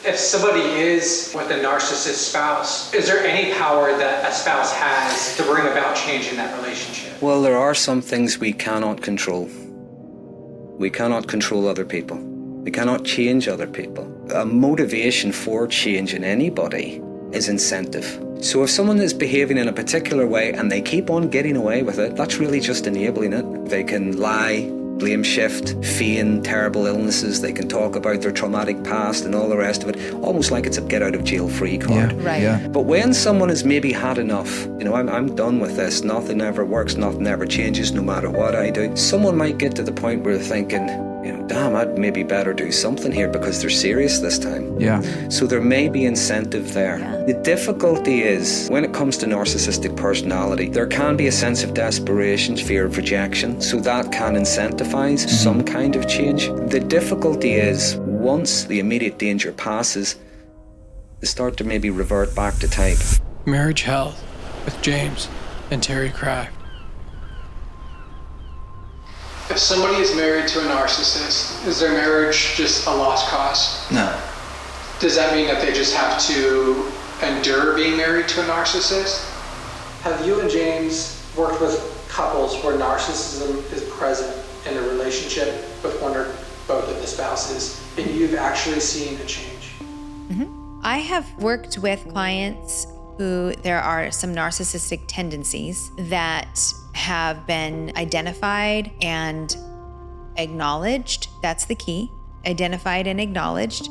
If somebody is with a narcissist spouse, is there any power that a spouse has to bring about change in that relationship? Well, there are some things we cannot control. We cannot control other people. We cannot change other people. A motivation for change in anybody is incentive. So if someone is behaving in a particular way and they keep on getting away with it, that's really just enabling it. They can lie, blame shift, feign terrible illnesses. They can talk about their traumatic past and all the rest of it, almost like it's a get out of jail free card. Yeah, right. Yeah. But when someone has maybe had enough, I'm done with this, nothing ever works, nothing ever changes no matter what I do, someone might get to the point where they're thinking, damn, I'd maybe better do something here because they're serious this time. Yeah. So there may be incentive there. Yeah. The difficulty is, when it comes to narcissistic personality, there can be a sense of desperation, fear of rejection, so that can incentivize some kind of change. The difficulty is, once the immediate danger passes, they start to maybe revert back to type. Marriage Health with James and Teri Craft. If somebody is married to a narcissist, is their marriage just a lost cause? No. Does that mean that they just have to endure being married to a narcissist? Have you and James worked with couples where narcissism is present in a relationship with one or both of the spouses, and you've actually seen a change? I have worked with clients who there are some narcissistic tendencies that have been identified and acknowledged. That's the key, identified and acknowledged.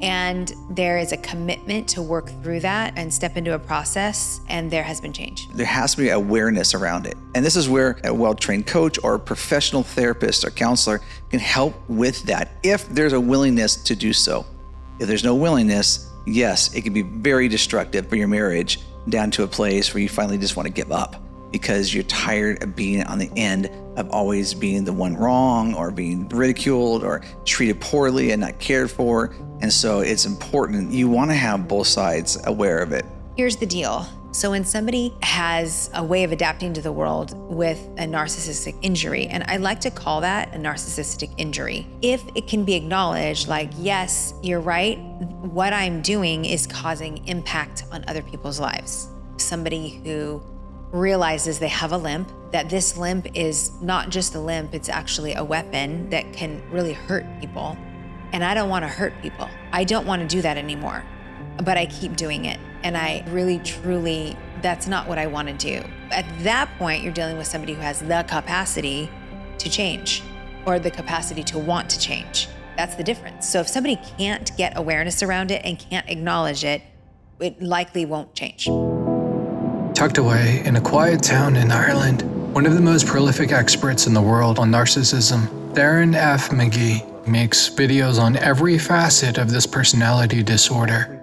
And there is a commitment to work through that and step into a process, and there has been change. There has to be awareness around it. And this is where a well-trained coach or a professional therapist or counselor can help with that if there's a willingness to do so. If there's no willingness, yes, it can be very destructive for your marriage, down to a place where you finally just want to give up because you're tired of being on the end of always being the one wrong or being ridiculed or treated poorly and not cared for. And so it's important. You want to have both sides aware of it. Here's the deal. So when somebody has a way of adapting to the world with a narcissistic injury, and I like to call that a narcissistic injury, if it can be acknowledged, like, yes, you're right, what I'm doing is causing impact on other people's lives. Somebody who realizes they have a limp, that this limp is not just a limp, it's actually a weapon that can really hurt people. And I don't want to hurt people. I don't want to do that anymore, but I keep doing it. And I really, truly, that's not what I want to do. At that point, you're dealing with somebody who has the capacity to change or the capacity to want to change. That's the difference. So if somebody can't get awareness around it and can't acknowledge it, it likely won't change. Tucked away in a quiet town in Ireland, one of the most prolific experts in the world on narcissism, Darren F. Magee, makes videos on every facet of this personality disorder.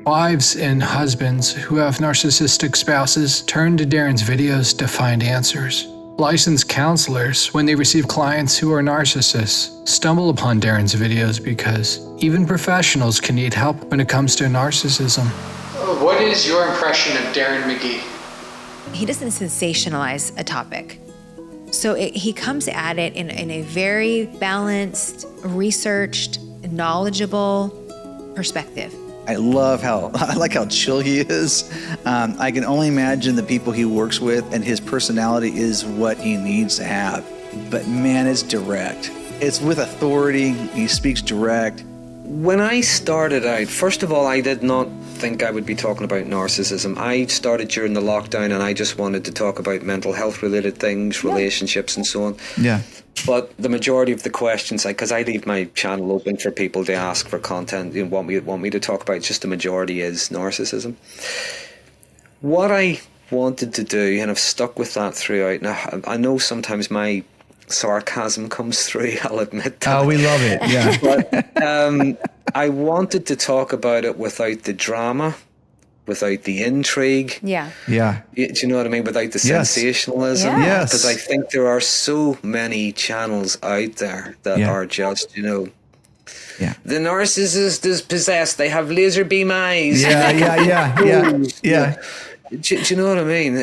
Wives and husbands who have narcissistic spouses turn to Darren's videos to find answers. Licensed counselors, when they receive clients who are narcissists, stumble upon Darren's videos because even professionals can need help when it comes to narcissism. What is your impression of Darren Magee? He doesn't sensationalize a topic. So he comes at it in a very balanced, researched, knowledgeable perspective. I like how chill he is. I can only imagine the people he works with, and his personality is what he needs to have. But man, it's direct. It's with authority. He speaks direct. When I started out, first of all, I did not think I would be talking about narcissism. I started during the lockdown and I just wanted to talk about mental health related things, relationships and so on. Yeah. But the majority of the questions, because I leave my channel open for people to ask for content, want me to talk about, just the majority is narcissism. What I wanted to do, and I've stuck with that throughout. Now, I know sometimes my sarcasm comes through, I'll admit that. Oh, we love it, yeah. But I wanted to talk about it without the drama, without the intrigue. Yeah. Yeah. Do you know what I mean? Without the sensationalism. Yeah. Yes. Because I think there are so many channels out there that are just, Yeah. the narcissist is possessed. They have laser beam eyes. Yeah. Do you know what I mean?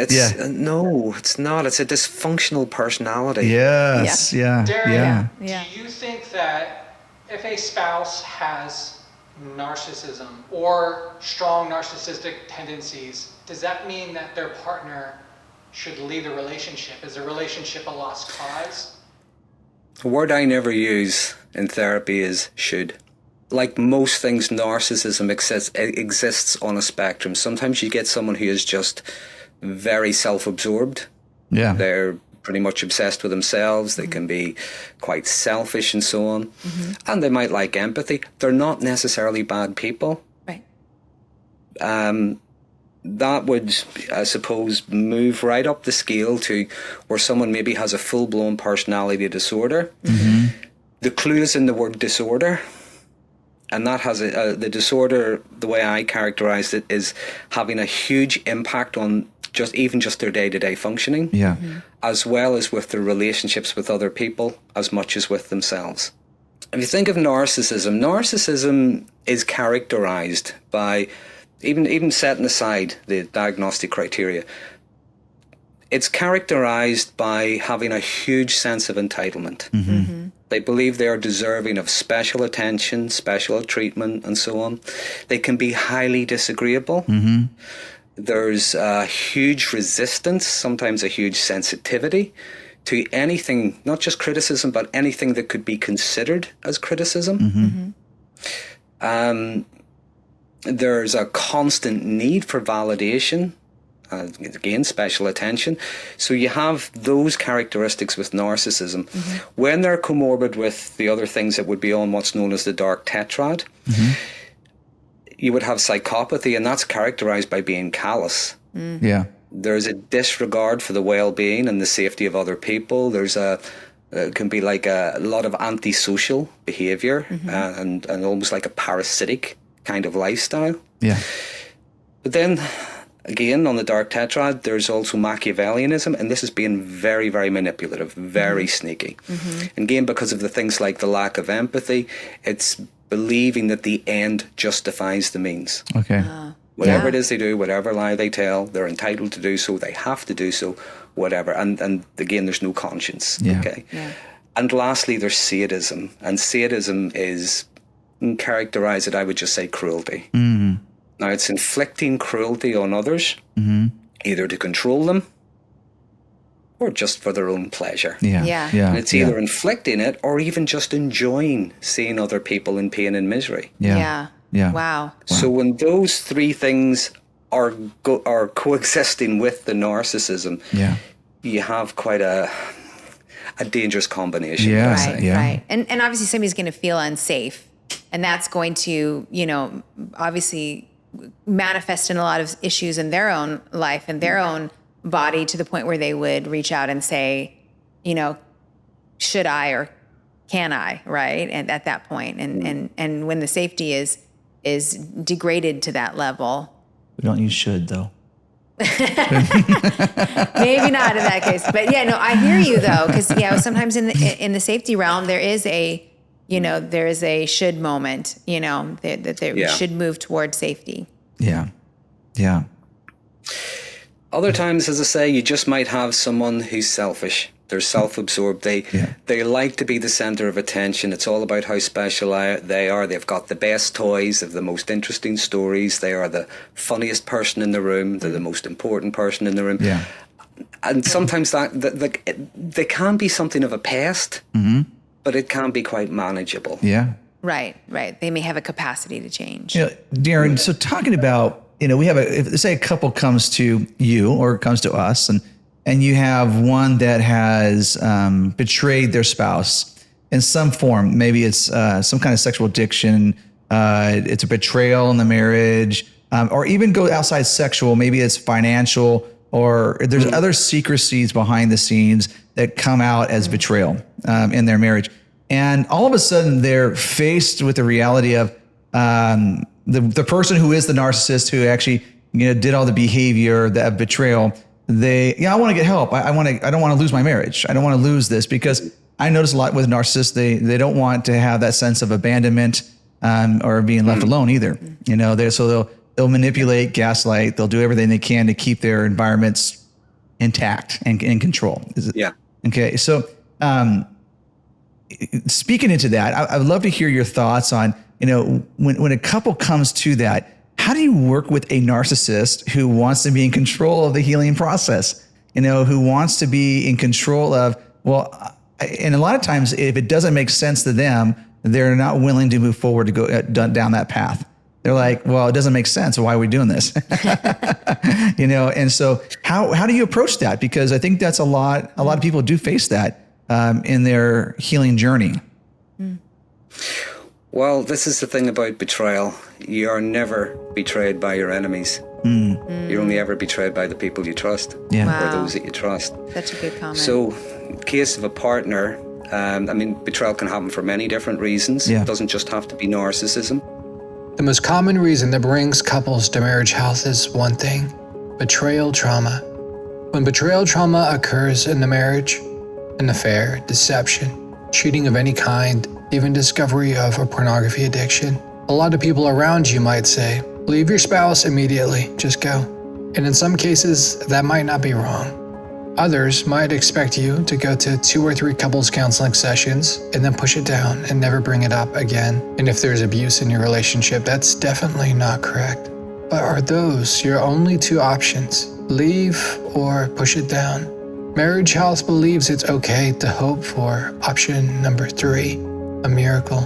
No, it's not. It's a dysfunctional personality. Yes. Yeah. Darren, Yeah. Yeah. do you think that if a spouse has narcissism or strong narcissistic tendencies, does that mean that their partner should leave the relationship? Is the relationship a lost cause? A word I never use in therapy is should. Like most things, narcissism exists on a spectrum. Sometimes you get someone who is just very self-absorbed. Yeah. They're pretty much obsessed with themselves. They can be quite selfish and so on. And they might like empathy. They're not necessarily bad people. Right. That would, I suppose, move right up the scale to where someone maybe has a full-blown personality disorder. The clue is in the word disorder. And that has the disorder, the way I characterized it, is having a huge impact on just their day-to-day functioning. Yeah. As well as with their relationships with other people, as much as with themselves. If you think of narcissism is characterized by, even setting aside the diagnostic criteria, it's characterized by having a huge sense of entitlement. They believe they are deserving of special attention, special treatment, and so on. They can be highly disagreeable. There's a huge resistance, sometimes a huge sensitivity to anything, not just criticism, but anything that could be considered as criticism. There's a constant need for validation. Again, special attention. So you have those characteristics with narcissism. When they're comorbid with the other things that would be on what's known as the dark tetrad, you would have psychopathy, and that's characterized by being callous. Yeah. There's a disregard for the well-being and the safety of other people. There's it can be like a lot of antisocial behavior and almost like a parasitic kind of lifestyle. Yeah. But then, again, on the dark tetrad, there's also Machiavellianism, and this is being very, very manipulative, very sneaky. And again, because of the things like the lack of empathy, it's believing that the end justifies the means. Okay. Whatever it is they do, whatever lie they tell, they're entitled to do so, they have to do so, whatever. And again, there's no conscience. Yeah. Okay. And lastly, there's sadism. And sadism is characterized, I would just say, cruelty. Now, it's inflicting cruelty on others, either to control them or just for their own pleasure. Yeah. And it's either inflicting it or even just enjoying seeing other people in pain and misery. Yeah. Wow. So when those three things are coexisting with the narcissism, you have quite a dangerous combination. Yeah. Right. And obviously somebody's going to feel unsafe, and that's going to, obviously manifest in a lot of issues in their own life and their own body, to the point where they would reach out and say, should I or can I, right? And at that point, and when the safety is degraded to that level. We don't use should, though. Maybe not in that case, but I hear you though, because sometimes in the safety realm there is a should moment, that they should move towards safety. Yeah. Other times, as I say, you just might have someone who's selfish. They're self-absorbed. They like to be the center of attention. It's all about how special they are. They've got the best toys. They have the most interesting stories. They are the funniest person in the room. They're the most important person in the room. Yeah. And sometimes they can be something of a pest, but it can be quite manageable. Yeah. Right. They may have a capacity to change. Darren, so talking about, we have if say a couple comes to you or comes to us, and you have one that has betrayed their spouse in some form. Maybe it's some kind of sexual addiction. It's a betrayal in the marriage, or even go outside sexual. Maybe it's financial, or there's other secrecies behind the scenes that come out as betrayal in their marriage. And all of a sudden they're faced with the reality of the person who is the narcissist, who actually did all the behavior, that betrayal. I want to get help. I don't want to lose my marriage. I don't want to lose this, because I notice a lot with narcissists, they don't want to have that sense of abandonment or being left alone either. They'll manipulate, gaslight. They'll do everything they can to keep their environments intact and in control. Okay. So speaking into that, I would love to hear your thoughts on when a couple comes to that, how do you work with a narcissist who wants to be in control of the healing process? Who wants to be in control of, and a lot of times if it doesn't make sense to them, they're not willing to move forward to go down that path. They're like, well, it doesn't make sense. So why are we doing this? And so how do you approach that? Because I think that's a lot of people do face that in their healing journey. Well, this is the thing about betrayal. You are never betrayed by your enemies. You're only ever betrayed by the people you trust, Yeah. or those that you trust. Such a good comment. So, in case of a partner, betrayal can happen for many different reasons. Yeah. It doesn't just have to be narcissism. The most common reason that brings couples to marriage health is one thing: betrayal trauma. When betrayal trauma occurs in the marriage, an affair, deception, cheating of any kind, even discovery of a pornography addiction, a lot of people around you might say, leave your spouse immediately, just go. And in some cases, that might not be wrong. Others might expect you to go to 2 or 3 couples counseling sessions and then push it down and never bring it up again. And if there's abuse in your relationship, that's definitely not correct. But are those your only 2 options? Leave or push it down? Marriage Health believes it's okay to hope for option number 3, a miracle.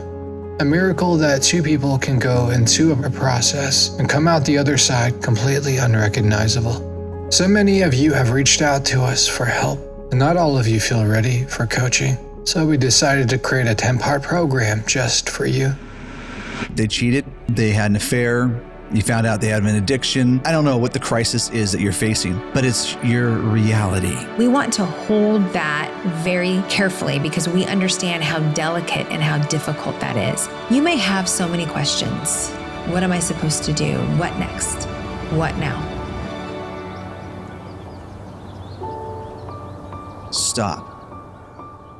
A miracle that 2 people can go into a process and come out the other side completely unrecognizable. So many of you have reached out to us for help, and not all of you feel ready for coaching. So we decided to create a 10-part program just for you. They cheated. They had an affair. You found out they had an addiction. I don't know what the crisis is that you're facing, but it's your reality. We want to hold that very carefully because we understand how delicate and how difficult that is. You may have so many questions. What am I supposed to do? What next? What now? Stop.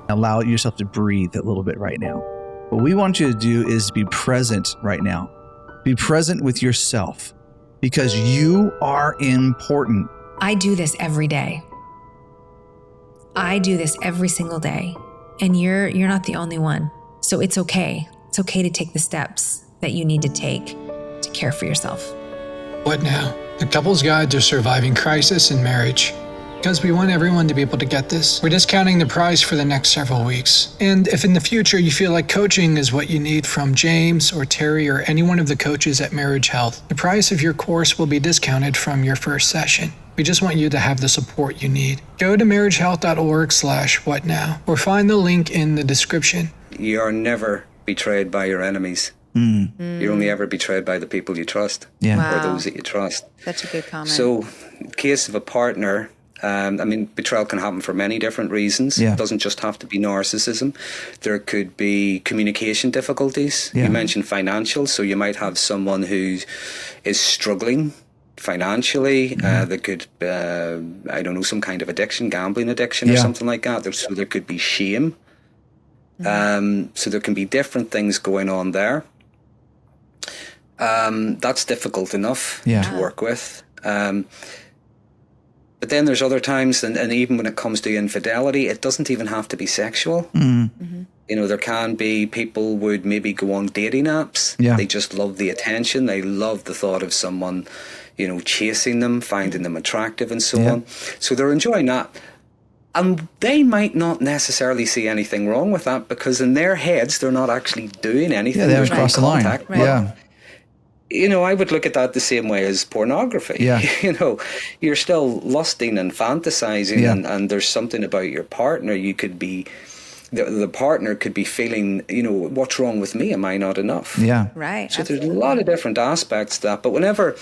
Allow yourself to breathe a little bit right now. What we want you to do is be present right now. Be present with yourself because you are important. I do this every day. I do this every single day. And you're not the only one. So it's okay. It's okay to take the steps that you need to take to care for yourself. What now? The Couple's Guide to Surviving Crisis in Marriage. Because we want everyone to be able to get this, we're discounting the price for the next several weeks. And if in the future you feel like coaching is what you need from James or Terry or any one of the coaches at Marriage Health, the price of your course will be discounted from your first session. We just want you to have the support you need. Go to marriagehealth.org/whatnow or find the link in the description. You are never betrayed by your enemies. You're only ever betrayed by the people you trust, Yeah. or those that you trust. Such a good comment. So, in case of a partner, betrayal can happen for many different reasons. Yeah. It doesn't just have to be narcissism. There could be communication difficulties. Yeah. You mentioned financial, so you might have someone who is struggling financially. There could, some kind of addiction, gambling addiction or something like that. So there could be shame. So there can be different things going on there. That's difficult enough to work with. But then there's other times, and even when it comes to infidelity, it doesn't even have to be sexual. There can be people would maybe go on dating apps. Yeah. They just love the attention. They love the thought of someone, chasing them, finding them attractive and so on. So they're enjoying that. And they might not necessarily see anything wrong with that because in their heads, they're not actually doing anything. Yeah, they haven't There's no crossed the line. contact. Right. Yeah. I would look at that the same way as pornography. Yeah. You're still lusting and fantasizing, Yeah. and there's something about your partner. You could be, the partner could be feeling, what's wrong with me? Am I not enough? Yeah. Right. So there's a lot of different aspects to that. But whenever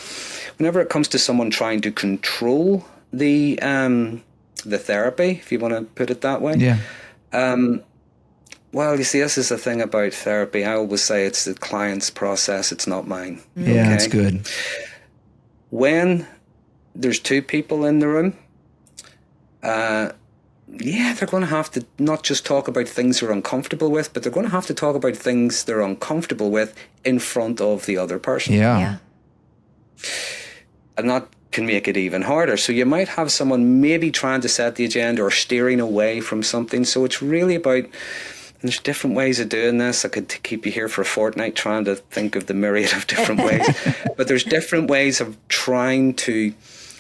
it comes to someone trying to control the therapy, if you want to put it that way. Yeah. Well, you see, this is the thing about therapy. I always say it's the client's process, it's not mine. Yeah, that's good. When there's 2 people in the room, they're going to have to not just talk about things they're uncomfortable with, but they're going to have to talk about things they're uncomfortable with in front of the other person. Yeah. And that can make it even harder. So you might have someone maybe trying to set the agenda or steering away from something. So it's really about There's different ways of doing this. I could keep you here for a fortnight trying to think of the myriad of different ways. But there's different ways of trying to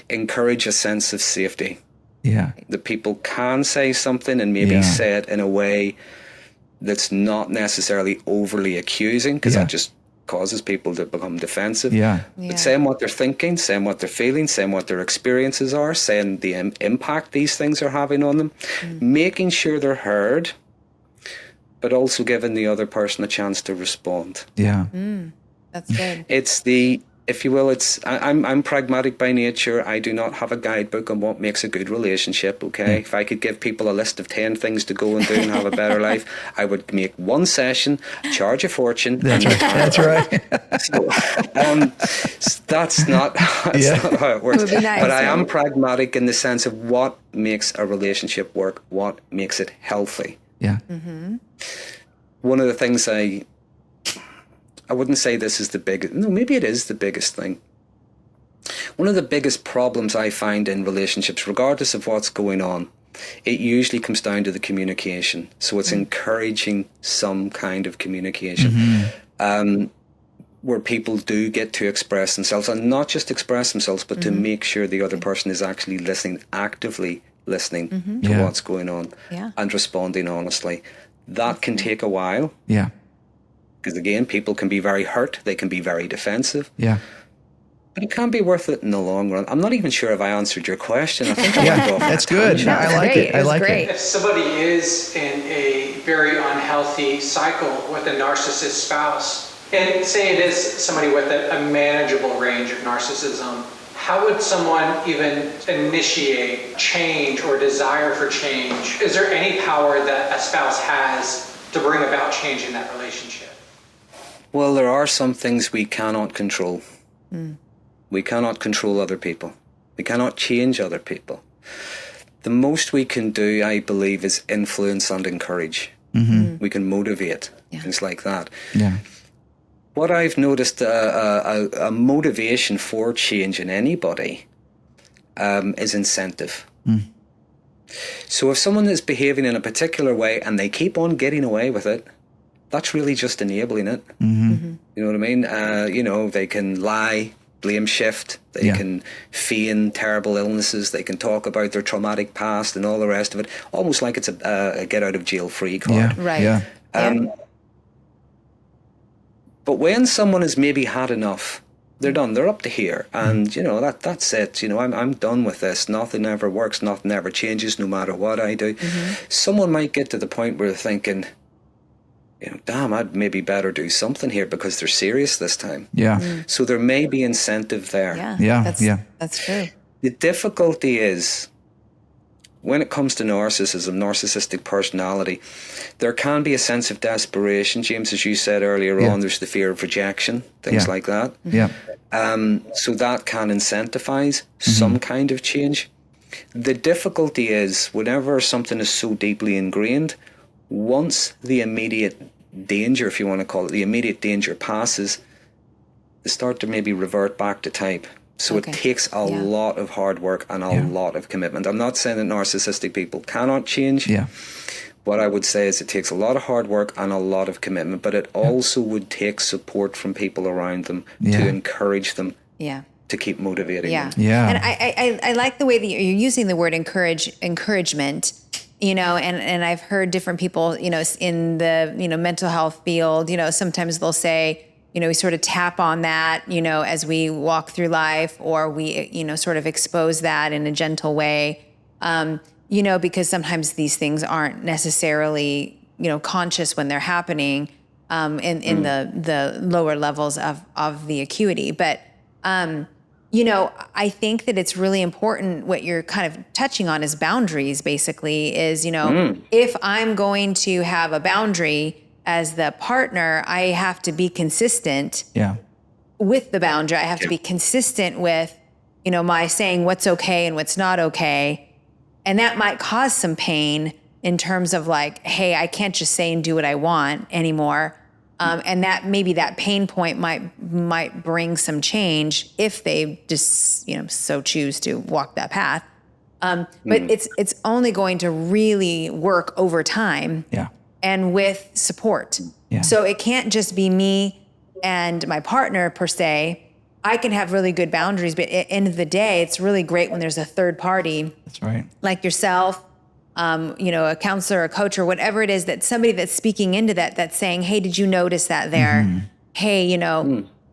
encourage a sense of safety. Yeah. That people can say something and maybe say it in a way that's not necessarily overly accusing, because that just causes people to become defensive. But saying what they're thinking, saying what they're feeling, saying what their experiences are, saying the impact these things are having on them, making sure they're heard, but also giving the other person a chance to respond. That's good. It's the, if you will, I'm pragmatic by nature. I do not have a guidebook on what makes a good relationship, okay? If I could give people a list of 10 things to go and do and have a better life, I would make one session, charge a fortune. That's right. So, that's not how it works. It would be nice, but I am pragmatic in the sense of what makes a relationship work, what makes it healthy. One of the things I wouldn't say this is the biggest, no, maybe it is the biggest thing. One of the biggest problems I find in relationships, regardless of what's going on, it usually comes down to the communication. So it's encouraging some kind of communication, where people do get to express themselves, and not just express themselves, but to make sure the other person is actually listening, actively listening to what's going on and responding honestly. That can take a while. Because again, people can be very hurt. They can be very defensive. But it can be worth it in the long run. I'm not even sure if I answered your question. I think I went off. That's good. No, I like it. I like it. If somebody is in a very unhealthy cycle with a narcissist spouse, and say it is somebody with a manageable range of narcissism, how would someone even initiate change or desire for change? Is there any power that a spouse has to bring about change in that relationship? Well, there are some things we cannot control. We cannot control other people. We cannot change other people. The most we can do, I believe, is influence and encourage. We can motivate, things like that. What I've noticed, a motivation for change in anybody is incentive. So if someone is behaving in a particular way and they keep on getting away with it, that's really just enabling it. You know what I mean? They can lie, blame shift, they can feign terrible illnesses, they can talk about their traumatic past and all the rest of it, almost like it's a get out of jail free card. But when someone has maybe had enough, they're done, they're up to here, and that's it. I'm done with this. Nothing ever works, nothing ever changes, no matter what I do. Someone might get to the point where they're thinking, damn, I'd maybe better do something here because they're serious this time. So there may be incentive there. That's true. The difficulty is, when it comes to narcissism, narcissistic personality, there can be a sense of desperation. James, as you said earlier on, there's the fear of rejection, things like that. So that can incentivize some kind of change. The difficulty is, whenever something is so deeply ingrained, once the immediate danger, if you want to call it, the immediate danger passes, they start to maybe revert back to type. So it takes a lot of hard work and a lot of commitment. I'm not saying that narcissistic people cannot change. What I would say is it takes a lot of hard work and a lot of commitment, but it also would take support from people around them to encourage them to keep motivating them. And I like the way that you're using the word encouragement. And I've heard different people, in the, mental health field, sometimes they'll say, we sort of tap on that, as we walk through life, or we, sort of expose that in a gentle way, because sometimes these things aren't necessarily, conscious when they're happening, in the lower levels of the acuity. But, I think that it's really important. What you're kind of touching on is boundaries, basically, is, if I'm going to have a boundary as the partner, I have to be consistent with the boundary. I have to be consistent with, my saying what's okay and what's not okay. And that might cause some pain in terms of like, hey, I can't just say and do what I want anymore. And that maybe that pain point might bring some change if they just, so choose to walk that path. But it's only going to really work over time. and with support. Yeah. So it can't just be me and my partner per se. I can have really good boundaries, but at the end of the day, it's really great when there's a third party That's right. like yourself, a counselor, a coach, or whatever it is, that somebody that's speaking into that, that's saying, hey, did you notice that there? Hey,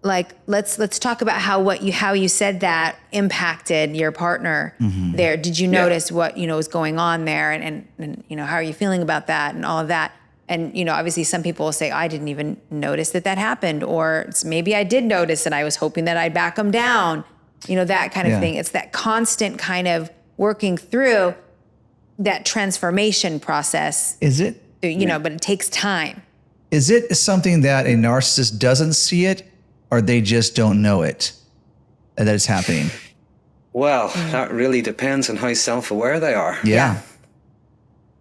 like let's talk about how you said that impacted your partner there. Did you notice what, was going on there? And how are you feeling about that and all of that? And, obviously some people will say, I didn't even notice that happened, or maybe I did notice and I was hoping that I'd back them down, that kind of thing. It's that constant kind of working through that transformation process. Is it? But it takes time. Is it something that a narcissist doesn't see it, or they just don't know it, that it's happening? Well, that really depends on how self-aware they are. Yeah.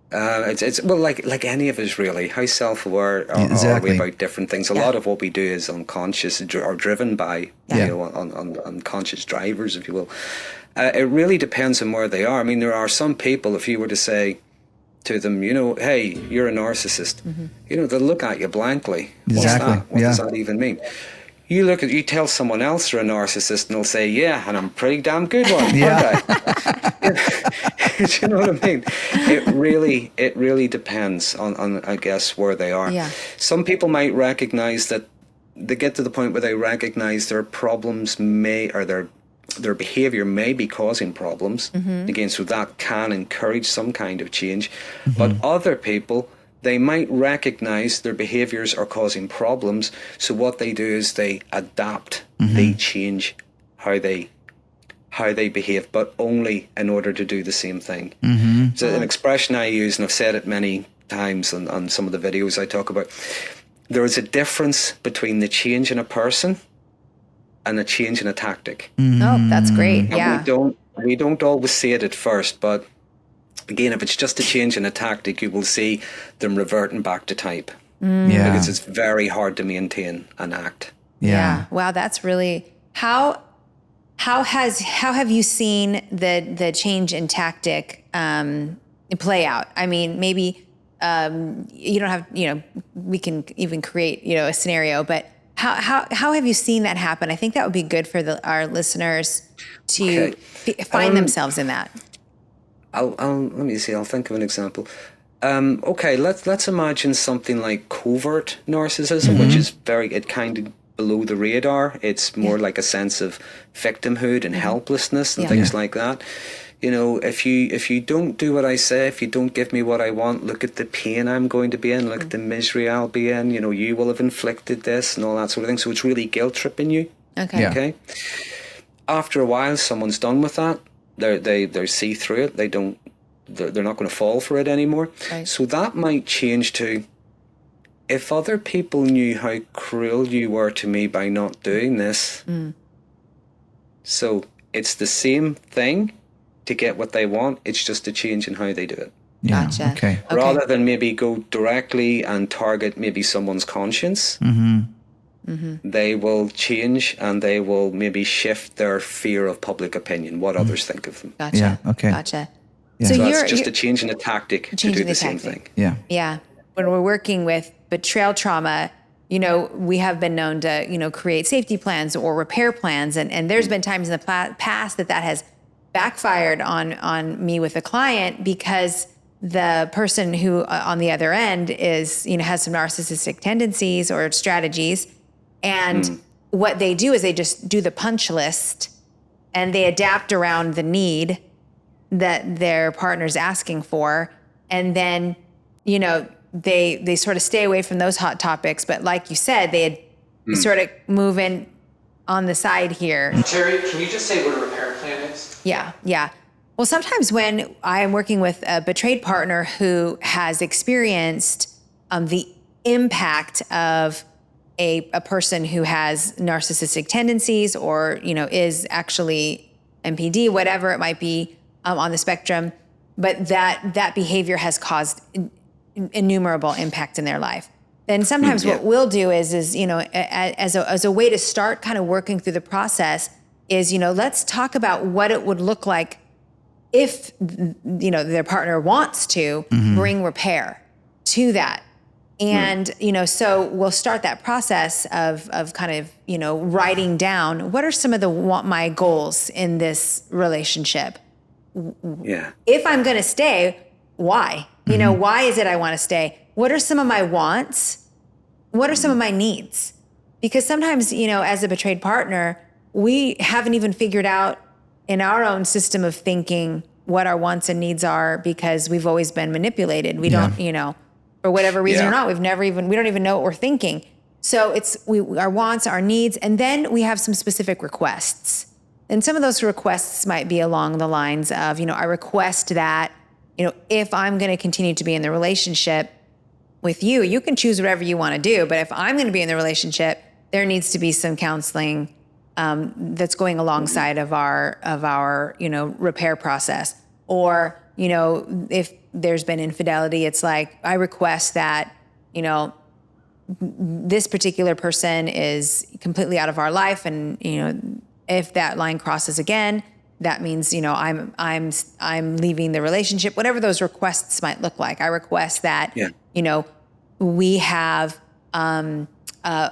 It's like any of us really. How self-aware are we about different things? A lot of what we do is unconscious or driven by unconscious drivers, if you will. It really depends on where they are. I mean, there are some people, if you were to say to them, hey, you're a narcissist, they'll look at you blankly. Exactly. What's that? What does that even mean? You tell someone else they're a narcissist, and they'll say, yeah, and I'm a pretty damn good one. Yeah. Do you know what I mean? It really depends on I guess, where they are. Yeah. Some people might recognize that they get to the point where they recognize their problems their behavior may be causing problems. Again, so that can encourage some kind of change. But other people, they might recognize their behaviors are causing problems. So what they do is they adapt, they change how they behave, but only in order to do the same thing. So an expression I use, and I've said it many times on some of the videos I talk about, there is a difference between the change in a person and a change in a tactic. Oh, that's great. Yeah. And we don't always see it at first, but again, if it's just a change in a tactic, you will see them reverting back to type. Yeah. Because it's very hard to maintain an act. Yeah. Wow, that's really how have you seen the change in tactic play out? I mean, maybe you don't have, we can even create, a scenario, but how have you seen that happen? I think that would be good for our listeners to find themselves in that. Let me see. I'll think of an example. Let's imagine something like covert narcissism, which is it kind of below the radar. It's more like a sense of victimhood and helplessness and things like that. If you don't do what I say, if you don't give me what I want, look at the pain I'm going to be in, look at the misery I'll be in, you will have inflicted this and all that sort of thing. So it's really guilt tripping you. Okay. Yeah. Okay. After a while, someone's done with that. They see through it. They're not going to fall for it anymore. Right. So that might change to, if other people knew how cruel you were to me by not doing this. So it's the same thing to get what they want. It's just a change in how they do it. Yeah. Gotcha. Okay. Rather than maybe go directly and target maybe someone's conscience, they will change and they will maybe shift their fear of public opinion, what others think of them. Gotcha. Yeah, okay. Gotcha. Yeah. So So you're that's just a change in a tactic to do changing the the same tactic. thing. Yeah. Yeah. When we're working with betrayal trauma, we have been known to, create safety plans or repair plans. And there's been times in the past that has backfired on me with a client because the person who on the other end is, has some narcissistic tendencies or strategies. And what they do is they just do the punch list and they adapt around the need that their partner's asking for. And then, they sort of stay away from those hot topics. But like you said, they sort of move in on the side here. Teri, can you just say what a repair plan is? Yeah, yeah. Well, sometimes when I am working with a betrayed partner who has experienced the impact of a person who has narcissistic tendencies or, is actually MPD, whatever it might be on the spectrum, but that behavior has caused innumerable impact in their life. Then sometimes what we'll do is as a way to start kind of working through the process is, let's talk about what it would look like if, their partner wants to bring repair to that And, so we'll start that process of kind of, writing down what are some of my goals in this relationship? Yeah. If I'm going to stay, why? Why is it I want to stay? What are some of my wants? What are some of my needs? Because sometimes, as a betrayed partner, we haven't even figured out in our own system of thinking what our wants and needs are because we've always been manipulated. We don't, for whatever reason or not, we don't even know what we're thinking. So it's our wants, our needs, and then we have some specific requests. And some of those requests might be along the lines of, I request that, if I'm going to continue to be in the relationship with you, you can choose whatever you want to do. But if I'm going to be in the relationship, there needs to be some counseling that's going alongside of our repair process. Or, if there's been infidelity, it's like, I request that, this particular person is completely out of our life. And, if that line crosses again, that means, I'm leaving the relationship, whatever those requests might look like. I request that, we have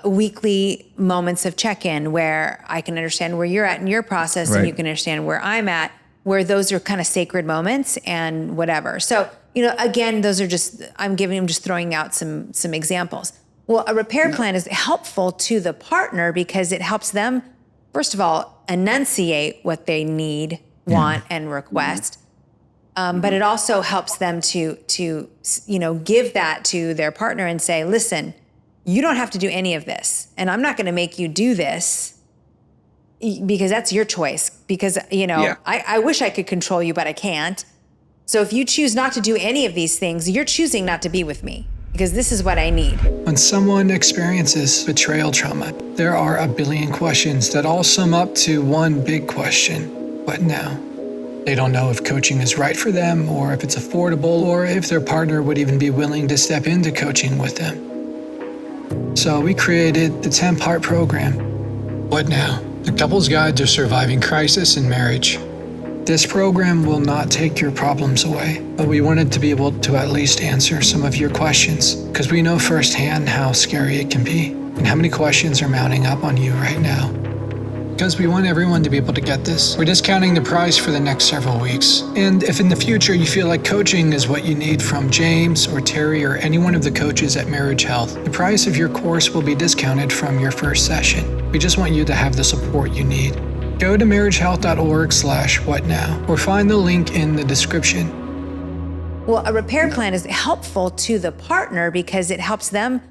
weekly moments of check-in where I can understand where you're at in your process and you can understand where I'm at, where those are kind of sacred moments and whatever. So, again, those are I'm just throwing out some examples. Well, a repair plan is helpful to the partner because it helps them, first of all, enunciate what they need, want, and request. But it also helps them to give that to their partner and say, listen, you don't have to do any of this. And I'm not going to make you do this because that's your choice. Because, I wish I could control you, but I can't. So if you choose not to do any of these things, you're choosing not to be with me because this is what I need. When someone experiences betrayal trauma, there are a billion questions that all sum up to one big question: what now? They don't know if coaching is right for them, or if it's affordable, or if their partner would even be willing to step into coaching with them. So we created the 10-part program, What Now? The Couple's Guide to Surviving Crisis in Marriage. This program will not take your problems away, but we wanted to be able to at least answer some of your questions, because we know firsthand how scary it can be, and how many questions are mounting up on you right now. Because we want everyone to be able to get this, we're discounting the price for the next several weeks. And if in the future you feel like coaching is what you need from James or Teri or any one of the coaches at Marriage Health, the price of your course will be discounted from your first session. We just want you to have the support you need. Go to marriagehealth.org/whatnow or find the link in the description. Well, a repair plan is helpful to the partner because it helps them,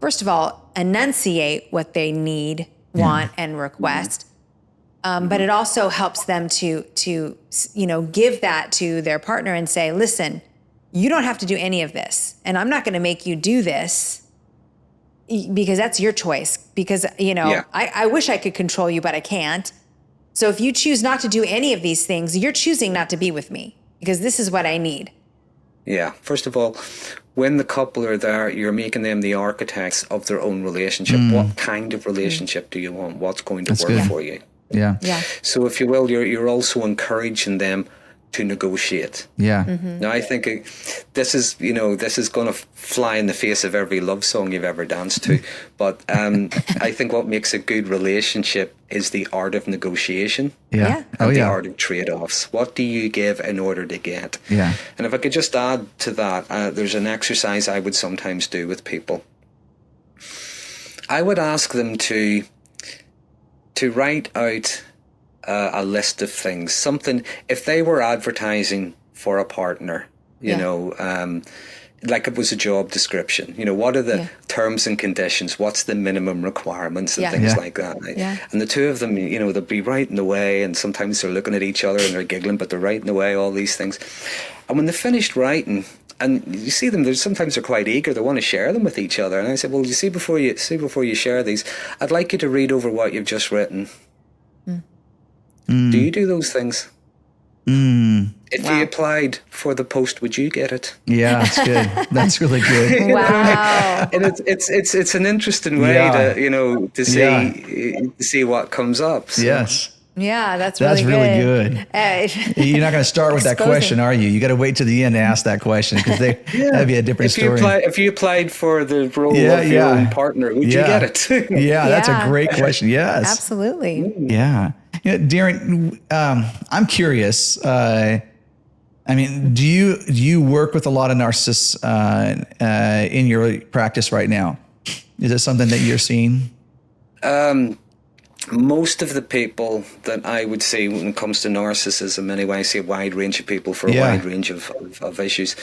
first of all, enunciate what they need, want, and request. But it also helps them to give that to their partner and say, listen, you don't have to do any of this. And I'm not going to make you do this because that's your choice. Because, I wish I could control you, but I can't. So if you choose not to do any of these things, you're choosing not to be with me because this is what I need. Yeah. First of all, when the couple are there, you're making them the architects of their own relationship. What kind of relationship do you want? What's going to work for you? Yeah. So if you will, you're also encouraging them to negotiate. Yeah. Now I think this is going to fly in the face of every love song you've ever danced to. But I think what makes a good relationship is the art of negotiation. Yeah. And the art of trade-offs. What do you give in order to get? Yeah. And if I could just add to that, there's an exercise I would sometimes do with people. I would ask them to write out a list of things, something, if they were advertising for a partner, like it was a job description, what are the terms and conditions, what's the minimum requirements and things like that. And the two of them, they'll be writing away, and sometimes they're looking at each other and they're giggling, but they're writing away all these things. And when they finished writing, and you see them, sometimes they're quite eager, they want to share them with each other. And I said, well, before you share these, I'd like you to read over what you've just written. Do you do those things? If you applied for the post, would you get it? Yeah, that's good. That's really good. Wow. And it's an interesting way to see what comes up. So. Yes. Yeah, that's That's really good. You're not going to start with that Exposing. question, are you? You got to wait to the end to ask that question because that'd be a different story. If you applied for the role Yeah, of your yeah. own partner, would you Yeah. get it? Yeah, that's a Yeah. great question. Yes. Absolutely. Yeah. Darren, I'm curious. I mean, do you work with a lot of narcissists in your practice right now? Is it something that you're seeing? Most of the people that I would say when it comes to narcissism, anyway, I see a wide range of people for a Yeah. wide range of issues.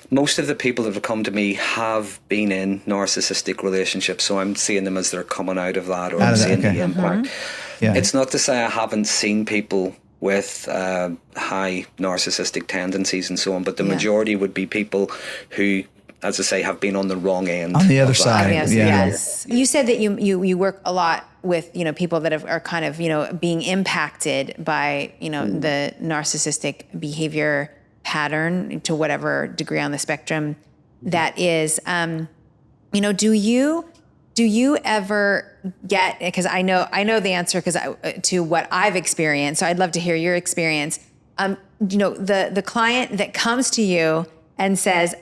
Most of the people that have come to me have been in narcissistic relationships, so I'm seeing them as they're coming out of that, or Out I'm of that, seeing okay. the impact. Yeah. It's not to say I haven't seen people with high narcissistic tendencies and so on, but the Yeah. majority would be people who, as I say, have been on the wrong end. On the other of that. side. Yes, Yeah. yes. You said that you work a lot with, people that are kind of, being impacted by, the narcissistic behavior pattern to whatever degree on the spectrum that is. Do you ever get, because I know the answer to what I've experienced, so I'd love to hear your experience. The client that comes to you and says,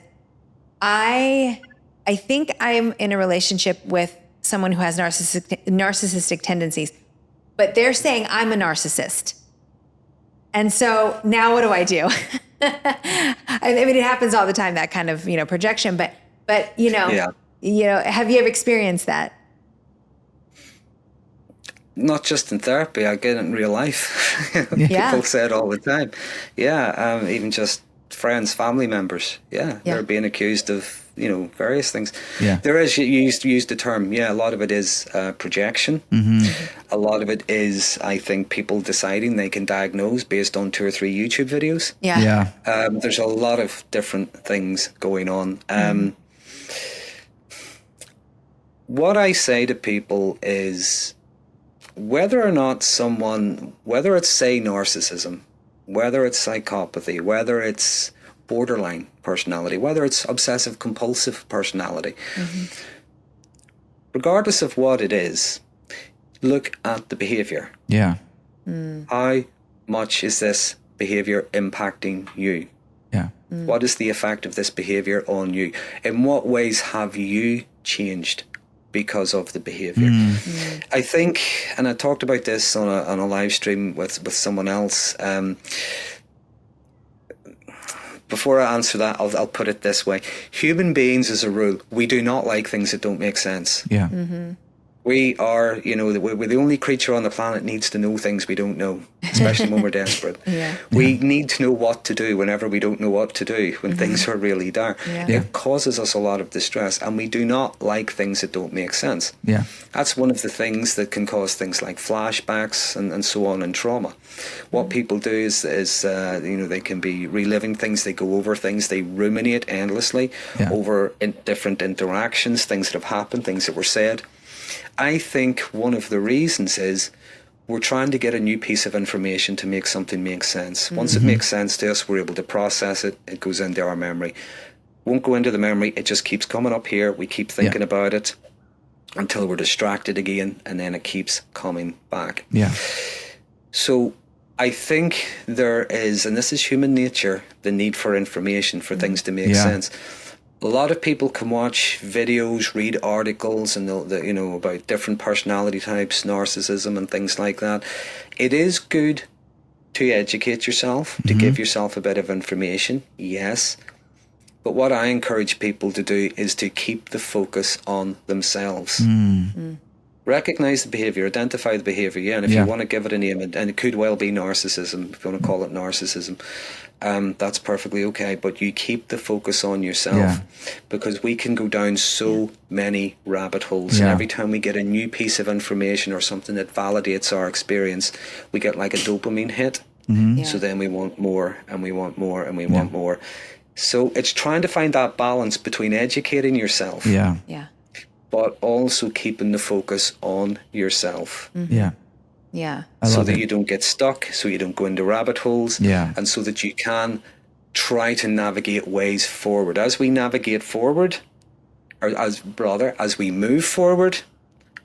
I think I'm in a relationship with someone who has narcissistic tendencies, but they're saying I'm a narcissist. And so now what do I do? I mean, it happens all the time, that kind of, projection, but Yeah. Have you ever experienced that? Not just in therapy, I get it in real life. Yeah. People say it all the time. Yeah, even just friends, family members. Yeah, Yeah. they're being accused of, various things. Yeah. There is, you used the term, a lot of it is projection. A lot of it is, I think, people deciding they can diagnose based on 2 or 3 YouTube videos. Yeah. Yeah. There's a lot of different things going on. What I say to people is, whether or not someone, whether it's, say, narcissism, whether it's psychopathy, whether it's borderline personality, whether it's obsessive compulsive personality, regardless of what it is, look at the behavior. Yeah. How much is this behavior impacting you? Yeah. What is the effect of this behavior on you? In what ways have you changed because of the behavior? I think, and I talked about this on a live stream with someone else. Before I answer that, I'll put it this way. Human beings, as a rule, we do not like things that don't make sense. Yeah. We are, we're the only creature on the planet needs to know things we don't know, especially when we're desperate. Yeah. We need to know what to do whenever we don't know what to do, when things are really dark. Yeah. Yeah. It causes us a lot of distress, and we do not like things that don't make sense. Yeah. That's one of the things that can cause things like flashbacks and so on, and trauma. What people do is they can be reliving things, they go over things, they ruminate endlessly over different interactions, things that have happened, things that were said. I think one of the reasons is we're trying to get a new piece of information to make something make sense. Once it makes sense to us, we're able to process it. It goes into our memory. Won't go into the memory. It just keeps coming up here. We keep thinking about it until we're distracted again, and then it keeps coming back. Yeah. So I think there is, and this is human nature, the need for information, for things to make sense. A lot of people can watch videos, read articles, and they'll about different personality types, narcissism, and things like that. It is good to educate yourself, to give yourself a bit of information, yes. But what I encourage people to do is to keep the focus on themselves. Recognize the behavior, identify the behavior, and if you want to give it a name, and it could well be narcissism, if you want to call it narcissism, that's perfectly okay. But you keep the focus on yourself, because we can go down so many rabbit holes, and every time we get a new piece of information or something that validates our experience, we get like a dopamine hit. So then we want more, and we want more, and we want more. So it's trying to find that balance between educating yourself, Yeah. but also keeping the focus on yourself. Yeah. Yeah. So love that it. you don't get stuck, so you don't go into rabbit holes, and so that you can try to navigate ways forward. As we navigate forward, or as we move forward,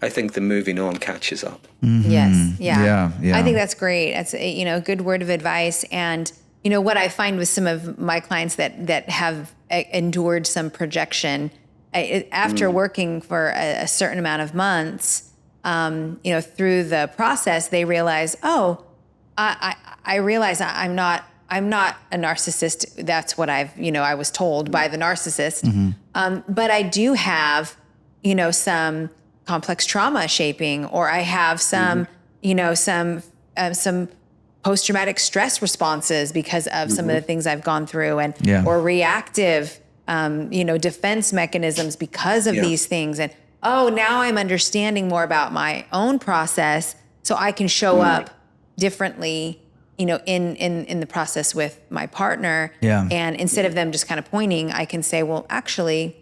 I think the moving on catches up. Yes. Yeah. Yeah. I think that's great. That's a good word of advice. And what I find with some of my clients that have endured some projection after working for a certain amount of months, through the process, they realize, I realize I'm not a narcissist. That's what I was told by the narcissist. But I do have, some complex trauma shaping, or I have some, some post-traumatic stress responses because of some of the things I've gone through, and or reactive, defense mechanisms because of these things. And now I'm understanding more about my own process, so I can show up differently, in the process with my partner. Yeah. And instead of them just kind of pointing, I can say, well, actually,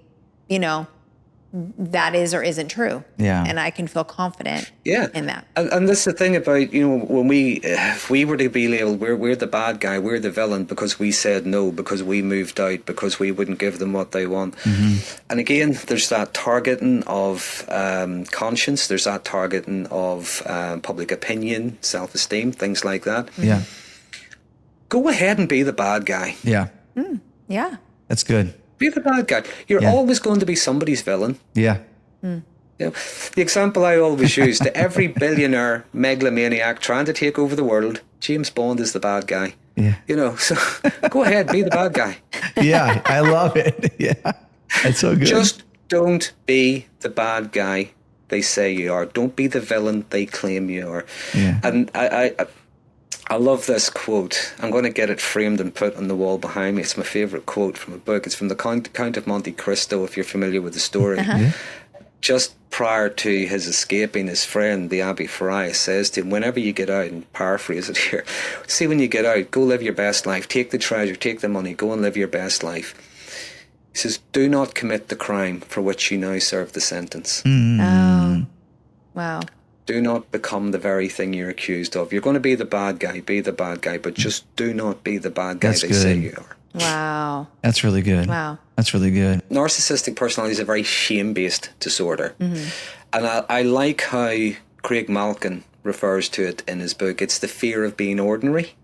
that is or isn't true. Yeah. And I can feel confident in that. And that's the thing about, when if we were to be labeled, we're the bad guy, we're the villain because we said no, because we moved out, because we wouldn't give them what they want. And again, there's that targeting of conscience, there's that targeting of public opinion, self-esteem, things like that. Yeah. Go ahead and be the bad guy. Yeah. Yeah. That's good. Be the bad guy. You're always going to be somebody's villain. Yeah. The example I always use, to every billionaire megalomaniac trying to take over the world, James Bond is the bad guy. Yeah. So go ahead, be the bad guy. Yeah. I love it. Yeah. That's so good. Just don't be the bad guy they say you are. Don't be the villain they claim you are. Yeah. And I love this quote. I'm going to get it framed and put on the wall behind me. It's my favourite quote from a book. It's from the Count of Monte Cristo, if you're familiar with the story. Just prior to his escaping, his friend, the Abbé Farias, says to him, whenever you get out, and paraphrase it here, see, when you get out, go live your best life. Take the treasure, take the money, go and live your best life. He says, do not commit the crime for which you now serve the sentence. Oh, wow. Do not become the very thing you're accused of. You're going to be the bad guy, but just do not be the bad guy they say you are. Wow. That's really good. Wow. That's really good. Narcissistic personality is a very shame-based disorder. And I like how Craig Malkin refers to it in his book. It's the fear of being ordinary.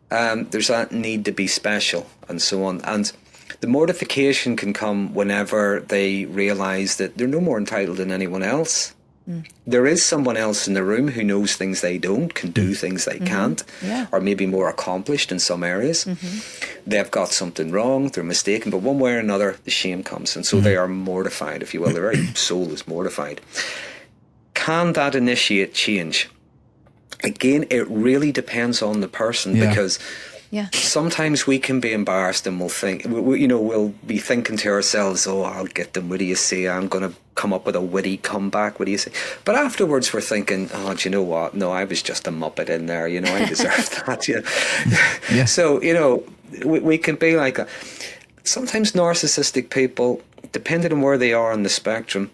There's that need to be special and so on. And the mortification can come whenever they realize that they're no more entitled than anyone else. There is someone else in the room who knows things they don't, can do things they can't, or maybe more accomplished in some areas. They've got something wrong, they're mistaken, but one way or another, the shame comes. And so they are mortified, if you will. Their very soul is mortified. Can that initiate change? Again, it really depends on the person, because sometimes we can be embarrassed and we'll think, we'll be thinking to ourselves, I'll get them, what do you say? I'm going to come up with a witty comeback, what do you say? But afterwards we're thinking, do you know what? No, I was just a muppet in there, I deserve that. So, we can be like that. Sometimes narcissistic people, depending on where they are on the spectrum,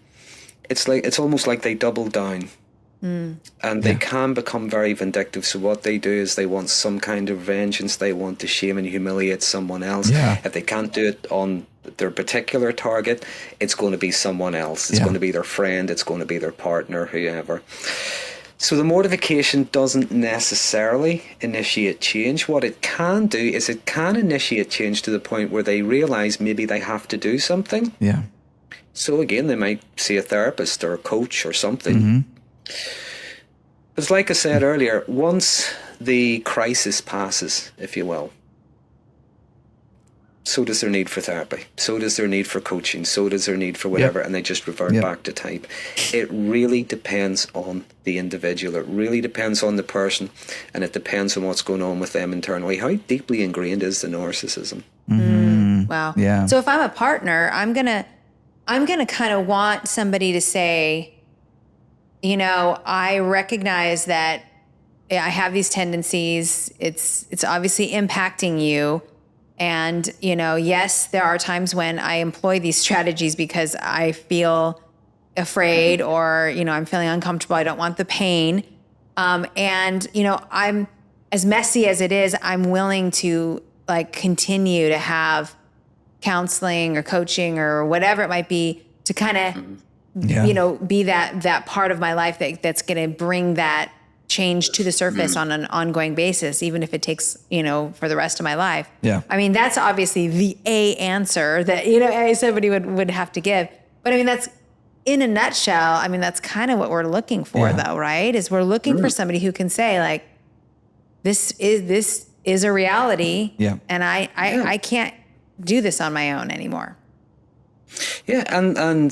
it's almost like they double down. And they can become very vindictive. So what they do is they want some kind of vengeance. They want to shame and humiliate someone else. If they can't do it on their particular target, it's going to be someone else. It's going to be their friend. It's going to be their partner, whoever. So the mortification doesn't necessarily initiate change. What it can do is it can initiate change to the point where they realize maybe they have to do something. So again, they might see a therapist or a coach or something. But like I said earlier, once the crisis passes, if you will, so does their need for therapy, so does their need for coaching, so does their need for whatever, and they just revert back to type. It really depends on the individual. It really depends on the person, and it depends on what's going on with them internally. How deeply ingrained is the narcissism? Wow. So if I'm a partner, I'm gonna kind of want somebody to say, I recognize that I have these tendencies. It's obviously impacting you. And, yes, there are times when I employ these strategies because I feel afraid or, I'm feeling uncomfortable. I don't want the pain. And, I'm as messy as it is, I'm willing to continue to have counseling or coaching or whatever it might be to kind of be that part of my life that's going to bring that change to the surface on an ongoing basis, even if it takes, for the rest of my life. Yeah. I mean, that's obviously the answer that, somebody would have to give. But I mean, that's in a nutshell. I mean, that's kind of what we're looking for though, right? Is we're looking for somebody who can say like, this is a reality. Yeah. And I can't do this on my own anymore. Yeah. And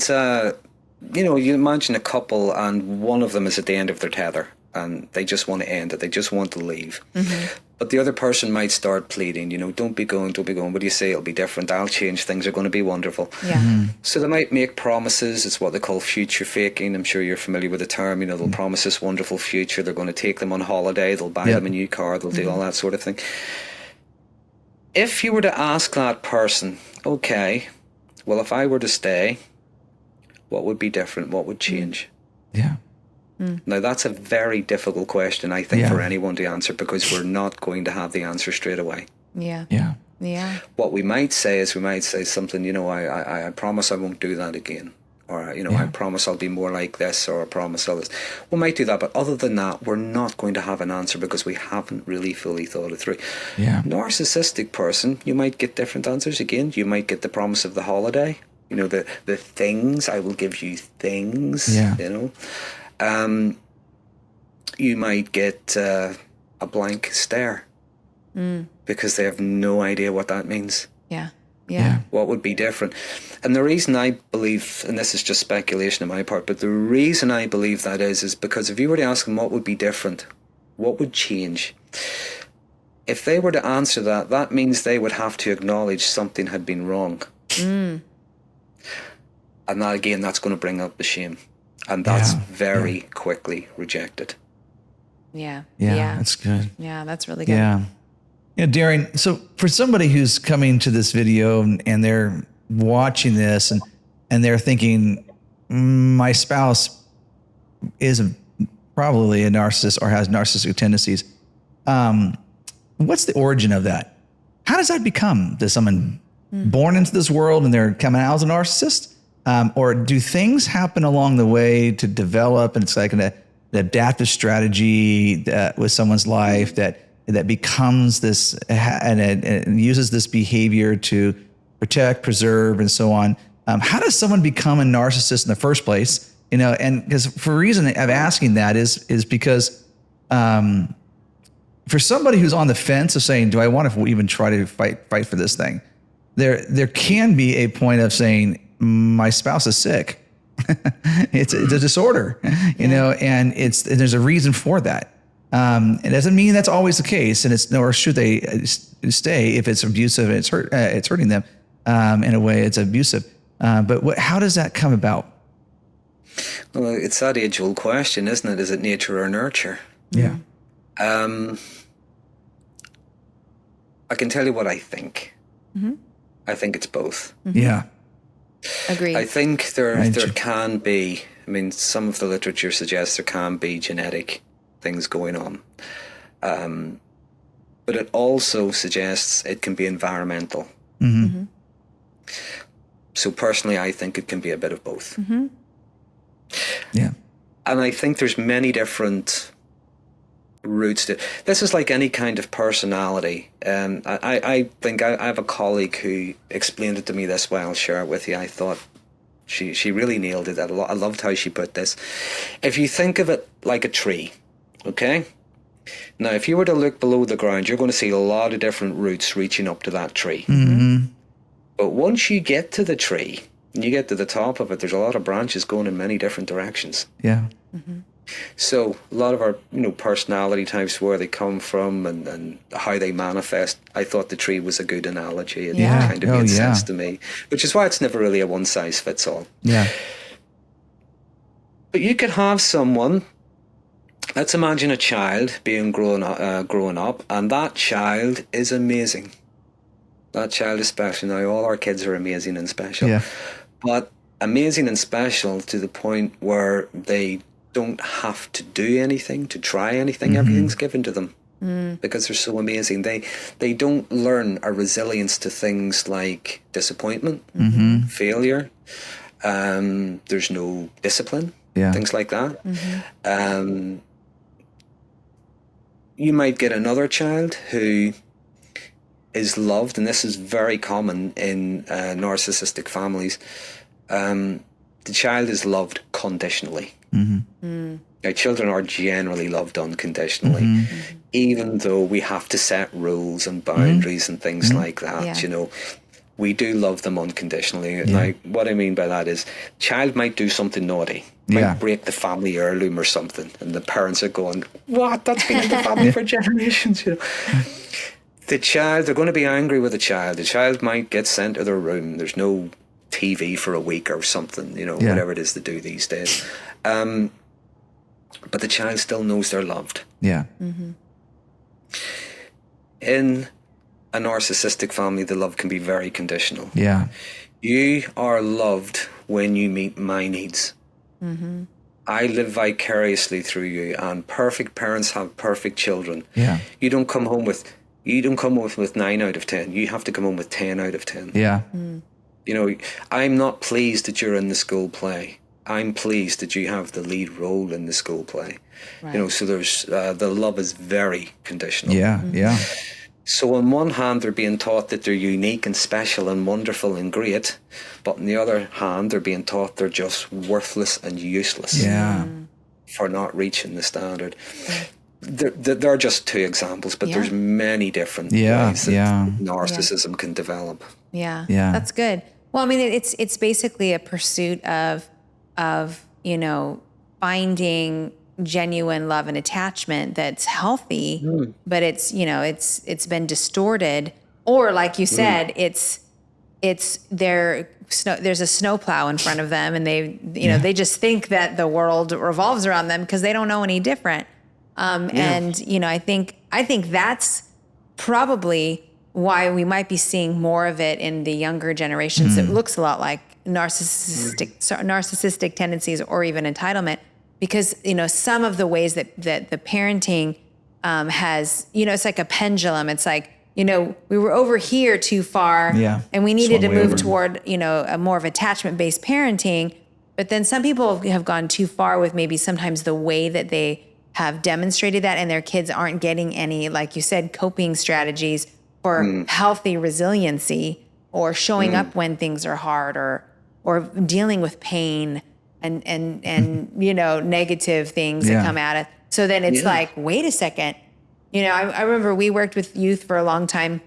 you imagine a couple and one of them is at the end of their tether and they just want to end it. They just want to leave. But the other person might start pleading, don't be going. What do you say? It'll be different. I'll change. Things are going to be wonderful. Yeah. So they might make promises. It's what they call future faking. I'm sure you're familiar with the term. They'll promise this wonderful future. They're going to take them on holiday. They'll buy them a new car. They'll do all that sort of thing. If you were to ask that person, okay, well, if I were to stay, what would be different? What would change? Yeah. Now, that's a very difficult question, I think, for anyone to answer because we're not going to have the answer straight away. Yeah. Yeah. Yeah. What we might say is something, I promise I won't do that again. Or, I promise I'll be more like this, or I promise I'll this. We might do that, but other than that, we're not going to have an answer because we haven't really fully thought it through. Yeah. Narcissistic person, you might get different answers again. You might get the promise of the holiday, the things, I will give you things, you might get a blank stare because they have no idea what that means. Yeah. Yeah. What would be different? And the reason I believe, and this is just speculation on my part, but the reason I believe that is because if you were to ask them what would be different, what would change? If they were to answer that, that means they would have to acknowledge something had been wrong. And that, again, that's going to bring up the shame. And that's very quickly rejected. Yeah. Yeah. That's good. Yeah, that's really good. Yeah. Darren, so for somebody who's coming to this video and they're watching this and they're thinking, my spouse is probably a narcissist or has narcissistic tendencies, what's the origin of that? How does that become? Does someone born into this world and they're coming out as a narcissist? Or do things happen along the way to develop, and it's like an adaptive strategy with someone's life that becomes this and uses this behavior to protect, preserve, and so on? How does someone become a narcissist in the first place? And because for a reason of asking that is because for somebody who's on the fence of saying, do I want to even try to fight for this thing? There can be a point of saying, my spouse is sick. It's a disorder, and there's a reason for that. It doesn't mean that's always the case, and nor should they stay if it's abusive and it's hurting them. In a way, it's abusive. But how does that come about? Well, it's that age-old question, isn't it? Is it nature or nurture? Yeah. I can tell you what I think. I think it's both. Yeah. Agreed. I think there can be, some of the literature suggests there can be genetic things going on. But it also suggests it can be environmental. So personally, I think it can be a bit of both. Yeah. And I think there's many different routes to this. Is like any kind of personality. I think I have a colleague who explained it to me this way. I'll share it with you. I thought she really nailed it. I loved how she put this. If you think of it like a tree, okay? Now, if you were to look below the ground, you're going to see a lot of different roots reaching up to that tree. But once you get to the tree and you get to the top of it, there's a lot of branches going in many different directions. Yeah. So a lot of our, personality types, where they come from and how they manifest, I thought the tree was a good analogy. It kind of made sense to me, which is why it's never really a one size fits all. Yeah. But you could have someone, let's imagine a child being growing up, and that child is amazing. That child is special. Now, all our kids are amazing and special. Yeah. But amazing and special to the point where they don't have to do anything, to try anything. Everything's given to them because they're so amazing. They don't learn a resilience to things like disappointment, failure, There's no discipline, Yeah. things like that. You might get another child who is loved, and this is very common in narcissistic families. The child is loved conditionally. Now, children are generally loved unconditionally, even though we have to set rules and boundaries and things like that. Yeah. You know, we do love them unconditionally. Like, what I mean by that is, child might do something naughty, might break the family heirloom or something, and the parents are going, "What? That's been in the family for generations." You know, the child, they're going to be angry with the child. The child might get sent to their room. There's no TV for a week or something. You know, whatever it is they do these days. But the child still knows they're loved. Yeah. In a narcissistic family, the love can be very conditional. Yeah. You are loved when you meet my needs. I live vicariously through you, and perfect parents have perfect children. Yeah. You don't come home with 9 out of 10. You have to come home with 10 out of 10. Yeah. You know, I'm not pleased that you're in the school play. I'm pleased that you have the lead role in the school play. Right. You know, so there's the love is very conditional. Yeah. Yeah. So on one hand, they're being taught that they're unique and special and wonderful and great, but on the other hand, they're being taught they're just worthless and useless Yeah. for not reaching the standard. There are just two examples, but there's many different ways that narcissism can develop. Yeah. Yeah. That's good. Well, I mean, it's basically a pursuit of, you know, finding genuine love and attachment that's healthy, but it's, you know, it's been distorted, or like you said, there's a snowplow in front of them, and they just think that the world revolves around them because they don't know any different. And, you know, I think that's probably why we might be seeing more of it in the younger generations. It looks a lot like narcissistic tendencies or even entitlement, because, you know, some of the ways that the parenting has, you know, it's like a pendulum. It's like, you know, we were over here too far, and we needed to move toward, you know, a more of attachment-based parenting. But then some people have gone too far with maybe sometimes the way that they have demonstrated that, and their kids aren't getting any, like you said, coping strategies for healthy resiliency, or showing up when things are hard, or dealing with pain and you know, negative things that come at it. So then it's like, wait a second. You know, I remember we worked with youth for a long time,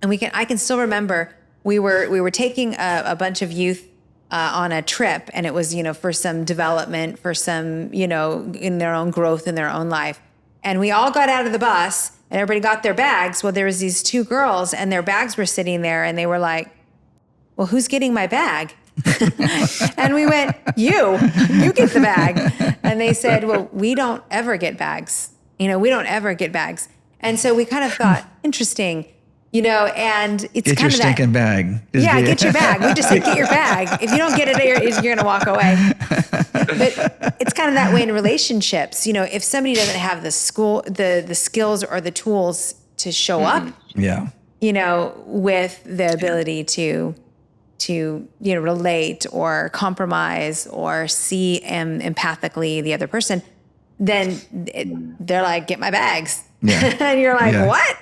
and I can still remember we were taking a bunch of youth on a trip, and it was, you know, for some development, for some, you know, in their own growth in their own life. And we all got out of the bus, and everybody got their bags. Well, there was these two girls, and their bags were sitting there, and they were like, "Well, who's getting my bag?" And we went, you get the bag. And they said, "Well, we don't ever get bags. You know, we don't ever get bags." And so we kind of thought, interesting, you know, and it's Get kind your of that. stinking bag. Get your bag. We just said, get your bag. If you don't get it, you're going to walk away. But it's kind of that way in relationships. You know, if somebody doesn't have the skills or the tools to show up, you know, with the ability to you know, relate or compromise or see empathically the other person, then they're like, get my bags. And you're like, what?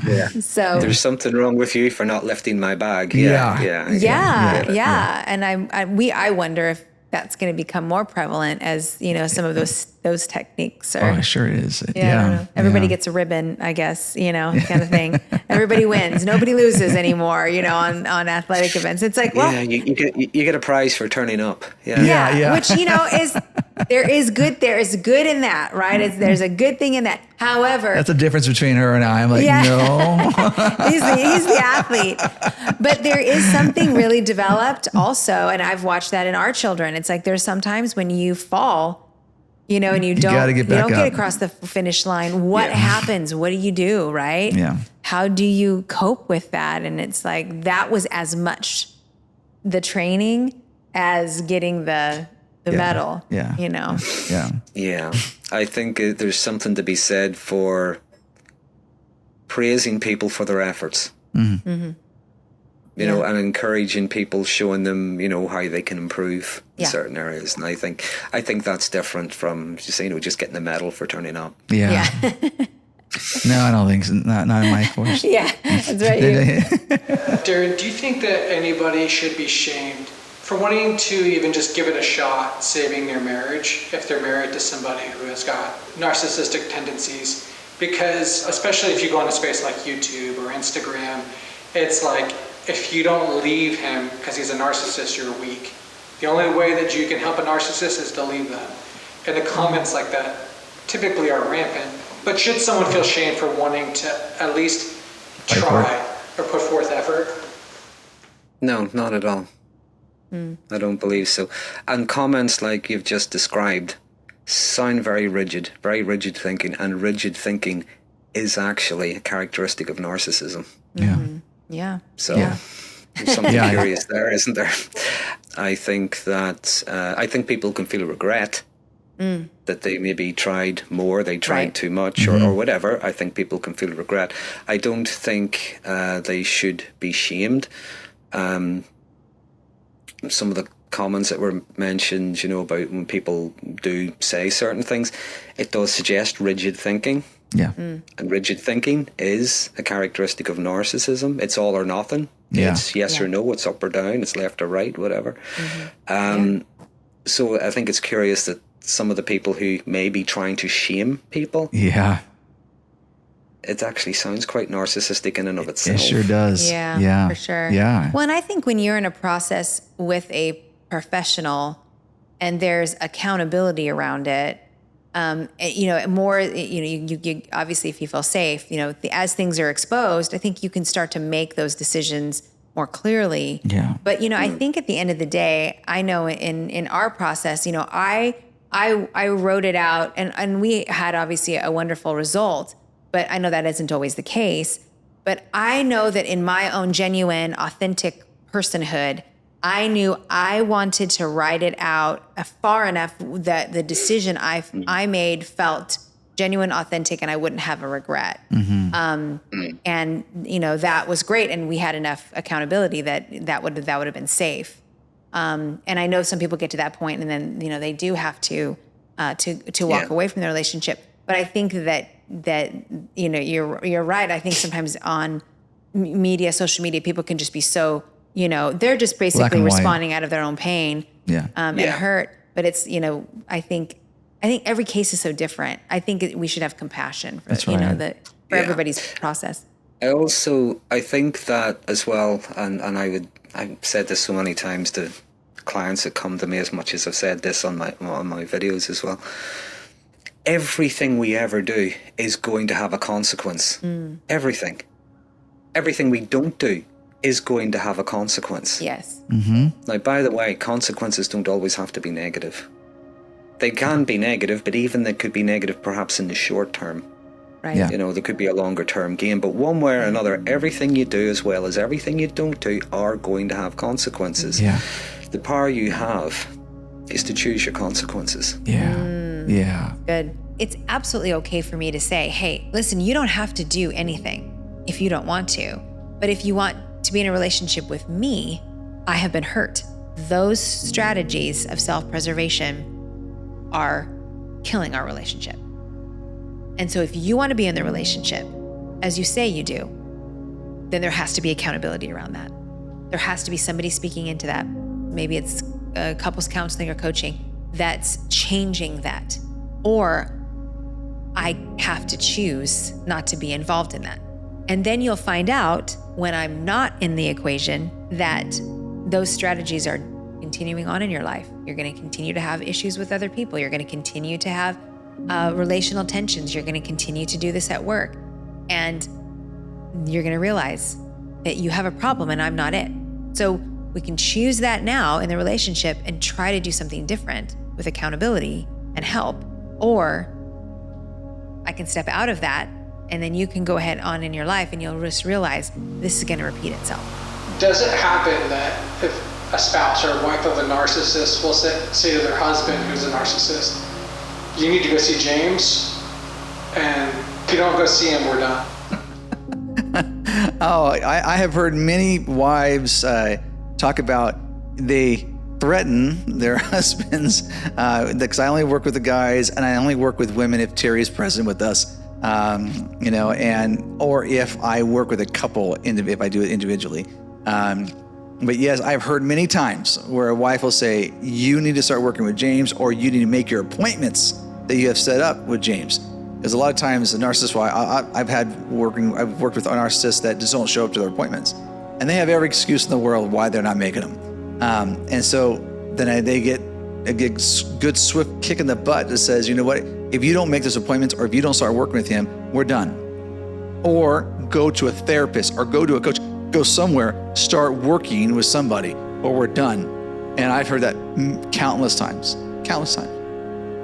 Yeah. So there's something wrong with you for not lifting my bag. Yeah. And I wonder if that's going to become more prevalent as, you know, some of those techniques are. Oh, it sure is. I don't know. Everybody gets a ribbon, I guess, you know, kind of thing. Everybody wins. Nobody loses anymore, you know, on athletic events. It's like, well, you get a prize for turning up. Which, you know, there is good in that, right? There's a good thing in that. However, that's the difference between her and I. I'm like, no. he's the athlete. But there is something really developed also, and I've watched that in our children. It's like there's sometimes when you fall, you know, and you don't get across the finish line. What happens? What do you do, right? Yeah. How do you cope with that? And it's like that was as much the training as getting the medal. Yeah. You know. Yeah. Yeah. I think there's something to be said for praising people for their efforts. you know, and encouraging people, showing them, you know, how they can improve in certain areas. And I think that's different from just, you know, just getting the medal for turning up. Yeah. No, I don't think so. Not in my course. Yeah, that's right. Darren, do you think that anybody should be shamed for wanting to even just give it a shot, saving their marriage, if they're married to somebody who has got narcissistic tendencies? Because especially if you go on a space like YouTube or Instagram, it's like, if you don't leave him because he's a narcissist, you're weak. The only way that you can help a narcissist is to leave them. And the comments like that typically are rampant. But should someone feel shame for wanting to at least try or put forth effort? No, not at all. I don't believe so. And comments like you've just described sound very rigid thinking, and rigid thinking is actually a characteristic of narcissism. Yeah. Yeah. So there's something curious there, isn't there? I think that I think people can feel regret that they maybe tried more, they tried too much, or whatever. I think people can feel regret. I don't think they should be shamed. Some of the comments that were mentioned, you know, about when people do say certain things, it does suggest rigid thinking. Yeah. And rigid thinking is a characteristic of narcissism. It's all or nothing. Yeah. It's yes or no, it's up or down, it's left or right, whatever. So I think it's curious that some of the people who may be trying to shame people, it actually sounds quite narcissistic in and of itself. It sure does. Yeah, for sure. Yeah. Well, and I think when you're in a process with a professional and there's accountability around it, you know, more, you know, you obviously, if you feel safe, you know, as things are exposed, I think you can start to make those decisions more clearly. Yeah. But, you know, I think at the end of the day, I know in our process, you know, I wrote it out and we had obviously a wonderful result, but I know that isn't always the case. But I know that in my own genuine, authentic personhood, I knew I wanted to write it out far enough that the decision I made felt genuine, authentic, and I wouldn't have a regret. And you know, that was great, and we had enough accountability that would have been safe. And I know some people get to that point, and then you know they do have to walk away from the relationship. But I think that you know you're right. I think sometimes on media, social media, people can just be so. You know, they're just basically responding out of their own pain and hurt. But it's, you know, I think every case is so different. I think we should have compassion for, for everybody's process. I think that as well, and I've said this so many times to clients that come to me, as much as I've said this on my videos as well. Everything we ever do is going to have a consequence. Everything we don't do is going to have a consequence. Yes. Now, by the way, consequences don't always have to be negative. They can be negative, but even they could be negative perhaps in the short term. Right. Yeah. You know, there could be a longer term gain, but one way or another, everything you do as well as everything you don't do are going to have consequences. Yeah. The power you have is to choose your consequences. Yeah. Good. It's absolutely okay for me to say, hey, listen, you don't have to do anything if you don't want to. But if you want to be in a relationship with me, I have been hurt. Those strategies of self-preservation are killing our relationship. And so if you want to be in the relationship, as you say you do, then there has to be accountability around that. There has to be somebody speaking into that. Maybe it's couples counseling or coaching that's changing that. Or I have to choose not to be involved in that. And then you'll find out when I'm not in the equation that those strategies are continuing on in your life. You're going to continue to have issues with other people. You're going to continue to have relational tensions. You're going to continue to do this at work. And you're going to realize that you have a problem and I'm not it. So we can choose that now in the relationship and try to do something different with accountability and help. Or I can step out of that and then you can go ahead on in your life and you'll just realize this is going to repeat itself. Does it happen that if a spouse or a wife of a narcissist will say to their husband who's a narcissist, you need to go see James, and if you don't go see him, we're done? Oh, I have heard many wives talk about they threaten their husbands because I only work with the guys and I only work with women if Terry's present with us, or if I work with a couple, if I do it individually. But yes, I've heard many times where a wife will say, you need to start working with James, or you need to make your appointments that you have set up with James. Because a lot of times the narcissist, I've worked with narcissists that just don't show up to their appointments. And they have every excuse in the world why they're not making them. And so then they get a good swift kick in the butt that says, you know what, if you don't make those appointments or if you don't start working with him, we're done. Or go to a therapist or go to a coach, go somewhere, start working with somebody, or we're done. And I've heard that countless times.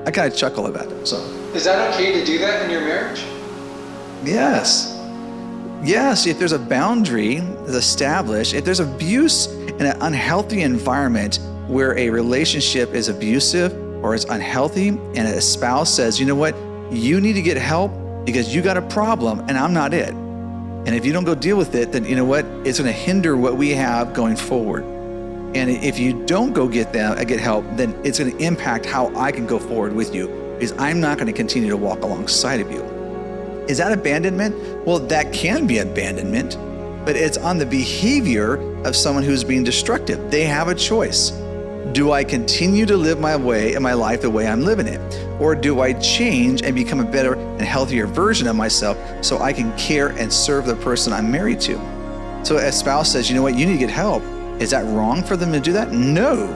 I kind of chuckle about it. So, is that okay to do that in your marriage? Yes, if there's a boundary is established, if there's abuse in an unhealthy environment where a relationship is abusive or is unhealthy and a spouse says, you know what, you need to get help because you got a problem and I'm not it. And if you don't go deal with it, then you know what, it's going to hinder what we have going forward. And if you don't go get help, then it's going to impact how I can go forward with you because I'm not going to continue to walk alongside of you. Is that abandonment? Well, that can be abandonment, but it's on the behavior of someone who's being destructive. They have a choice. Do I continue to live my way in my life the way I'm living it? Or do I change and become a better and healthier version of myself so I can care and serve the person I'm married to? So a spouse says, you know what, you need to get help. Is that wrong for them to do that? No.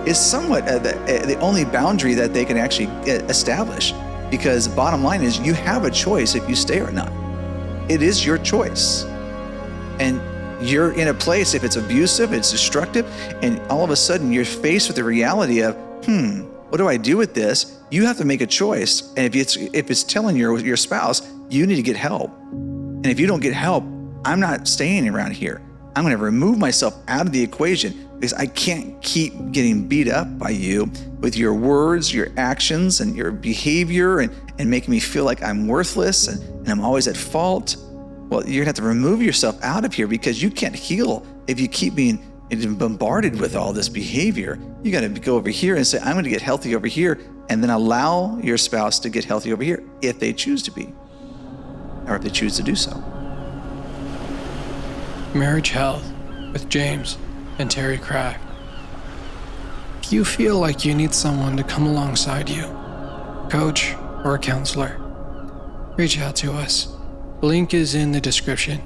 It's somewhat the only boundary that they can actually establish, because bottom line is you have a choice if you stay or not. It is your choice. And you're in a place, if it's abusive, it's destructive, and all of a sudden you're faced with the reality of, what do I do with this? You have to make a choice. And if it's telling your spouse, you need to get help. And if you don't get help, I'm not staying around here. I'm going to remove myself out of the equation because I can't keep getting beat up by you with your words, your actions, and your behavior and making me feel like I'm worthless and I'm always at fault. Well, you're going to have to remove yourself out of here because you can't heal if you keep being bombarded with all this behavior. You got to go over here and say, I'm going to get healthy over here, and then allow your spouse to get healthy over here if they choose to be, or if they choose to do so. Marriage Health with James and Teri Craft. If you feel like you need someone to come alongside you, coach or a counselor, reach out to us. Link is in the description.